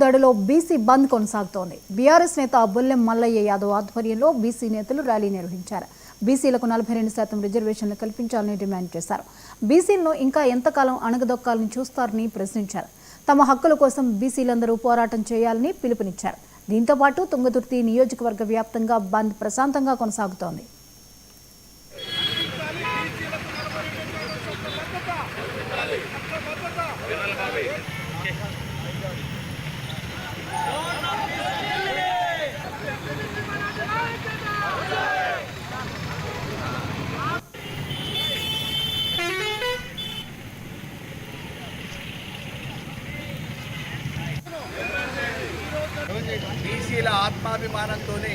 దాడిలో బీసీ బంద్ కొనసాగుతోంది. బీఆర్ఎస్ నేత బొల్లెం మల్లయ్య యాదవ్ ఆధ్వర్యంలో బీసీ నేతలు ర్యాలీ నిర్వహించారు. బీసీలకు 42% రిజర్వేషన్లు కల్పించాలని డిమాండ్ చేశారు. బీసీలను ఇంకా ఎంతకాలం అణగదొక్కాలని చూస్తారని ప్రశ్నించారు. తమ హక్కుల కోసం బీసీలందరూ పోరాటం చేయాలని పిలుపునిచ్చారు. దీంతో పాటు తుంగతుర్తి నియోజకవర్గ వ్యాప్తంగా బంద్ ప్రశాంతంగా కొనసాగుతోంది. బీసీల ఆత్మాభిమానంతోనే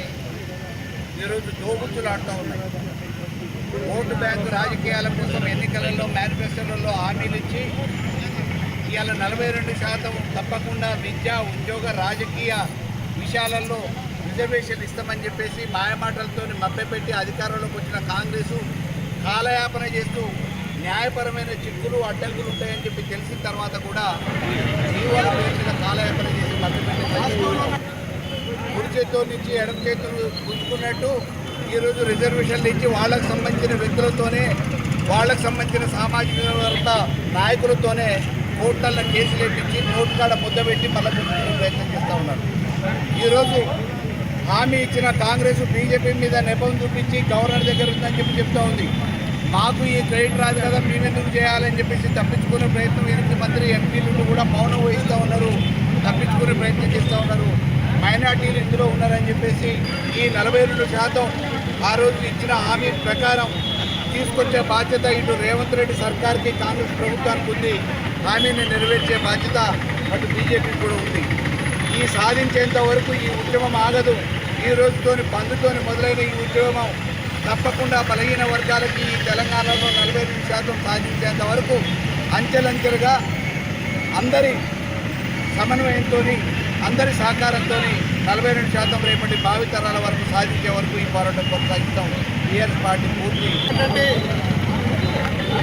ఈరోజు దోబుచ్చులాడుతూ ఉన్నాయి. ఓటు బ్యాంకు రాజకీయాల కోసం ఎన్నికలలో మేనిఫెస్టోలలో హామీలు ఇచ్చి ఇవాళ 42% తప్పకుండా విద్య, ఉద్యోగ, రాజకీయ విషయాలలో రిజర్వేషన్ ఇస్తామని చెప్పేసి మాయమాటలతో మభ్యపెట్టి అధికారంలోకి వచ్చిన కాంగ్రెసు కాలయాపన చేస్తూ న్యాయపరమైన చిక్కులు అడ్డంకులు ఉంటాయని చెప్పి తెలిసిన తర్వాత కూడా జీవోల పేరు మీద కాలయాపన చేసి మభ్యపెట్టి కుడి చేతుల నుంచి ఎడమ చేతులు గుంజుకున్నట్టు ఈరోజు రిజర్వేషన్లు ఇచ్చి వాళ్ళకు సంబంధించిన వ్యక్తులతోనే, వాళ్ళకు సంబంధించిన సామాజిక వర్గ నాయకులతోనే కోర్టుల్లో కేసులు ఎట్టించి నోటు కాడ ముద్దబెట్టి మళ్ళీ గుర్తించే ప్రయత్నం చేస్తూ ఉన్నారు. ఈరోజు హామీ ఇచ్చిన కాంగ్రెస్ బీజేపీ మీద నెపం చూపించి గవర్నర్ దగ్గర ఉందని చెప్తూ ఉంది. మాకు ఈ క్రెడిట్ రాదు కదా, మేమెందుకు చేయాలని చెప్పేసి తప్పించుకునే ప్రయత్నం 8 మంది ఎంపీలు కూడా మౌనం వహిస్తూ ఉన్నారు, తప్పించుకునే ప్రయత్నం చేస్తూ ఉన్నారు. మైనార్టీలు ఇందులో ఉన్నారని చెప్పేసి ఈ 42% ఆ రోజు ఇచ్చిన హామీ ప్రకారం తీసుకొచ్చే బాధ్యత ఇటు రేవంత్ రెడ్డి సర్కార్కి, కాంగ్రెస్ ప్రభుత్వానికి ఉంది. హామీని నెరవేర్చే బాధ్యత అటు బీజేపీకి కూడా ఉంది. ఈ సాధించేంత వరకు ఈ ఉద్యమం ఆగదు. ఈ రోజుతోని బంద్తోని మొదలైన ఈ ఉద్యమం తప్పకుండా బలహీన వర్గాలకి ఈ తెలంగాణలో 42% సాధించేంత వరకు అంచెలంచెలుగా అందరి సమన్వయంతో, అందరి సహకారంతో 42% రేపటి భావితరాల వరకు సాధించే వరకు ఈ పోరాటం కొనసాగిస్తాం. టీఆర్ఎస్ పార్టీ పూర్తి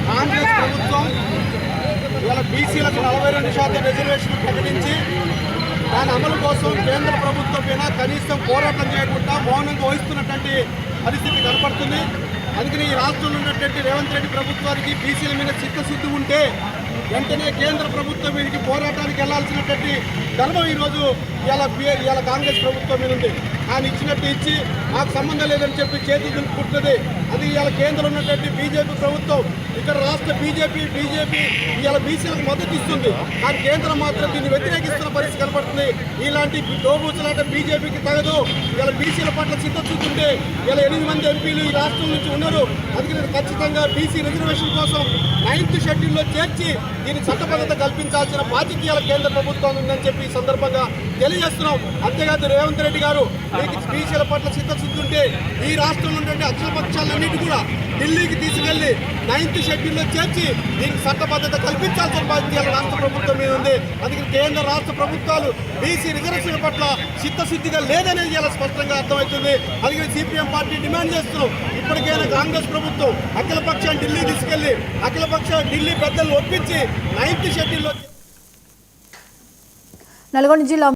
కాంగ్రెస్ ప్రభుత్వం ఇవాళ బీసీలకు 42% రిజర్వేషన్ ప్రకటించి దాని అమలు కోసం కేంద్ర ప్రభుత్వం పైన కనీసం పోరాటం చేయకుండా మౌనంగా వహిస్తున్నటువంటి పరిస్థితి కనపడుతుంది. అందుకని ఈ రాష్ట్రంలో ఉన్నటువంటి రేవంత్ రెడ్డి ప్రభుత్వానికి బీసీల మీద చిత్తశుద్ధి ఉంటే వెంటనే కేంద్ర ప్రభుత్వం మీదకి పోరాటానికి వెళ్లాల్సినటువంటి ధర్మం ఈరోజు ఇవాళ కాంగ్రెస్ ప్రభుత్వం మీద ఉంది. ఆయన ఇచ్చినట్టు ఇచ్చి మాకు సంబంధం లేదని చెప్పి చేతులు దులుపుకుంటుంది. అది ఇవాళ కేంద్రంలో ఉన్నటువంటి బీజేపీ ప్రభుత్వం, ఇక్కడ రాష్ట్ర బీజేపీ ఇవాళ బీసీలకు మద్దతు ఇస్తుంది. కానీ కేంద్రం మాత్రం దీన్ని వ్యతిరేకిస్తున్న పరిస్థితి కనపడుతుంది. ఇలాంటి దోబూచులాట బీజేపీకి తగదు. ఇవాళ బీసీల పట్ల చిత్తశుద్ధి ఉంటే ఇలా 8 మంది ఎంపీలు ఈ రాష్ట్రం నుంచి ఉన్నారు. అందుకని ఖచ్చితంగా బీసీ రిజర్వేషన్ కోసం 9th షెడ్యూల్లో చేర్చి దీని చట్టబద్ధత కల్పించాల్సిన బాధ్యత కేంద్ర ప్రభుత్వం ఉందని చెప్పి ఈ సందర్భంగా తెలియజేస్తున్నాం. అంతేకాదు రేవంత్ రెడ్డి గారు మీకు బీసీల పట్ల చిత్తశుద్ధి ఉంటే ఈ రాష్ట్రంలో ఉండే అఖిలపక్షాలన్నిటి కూడా ఢిల్లీకి తీసుకెళ్లి 9th షెడ్యూల్లో చేర్చి దీనికి చట్టబద్ధత కల్పించాల్సిన బాధ్యత రాష్ట్ర ప్రభుత్వం మీద ఉంది. అందుకని కేంద్ర రాష్ట్ర ప్రభుత్వాలు బీసీ రిజర్వేషన్ పట్ల చిత్తశుద్ధిగా లేదనేది ఇలా స్పష్టంగా అర్థమవుతుంది. అందుకని సిపిఎం పార్టీ డిమాండ్ చేస్తున్నాం, ఇప్పటికైనా కాంగ్రెస్ ప్రభుత్వం అఖిలపక్షాన్ని ఢిల్లీ తీసుకెళ్లి ఢిల్లీ పెద్దలు ఒప్పించి 9th షెడ్యూల్లో నల్గొండ జిల్లా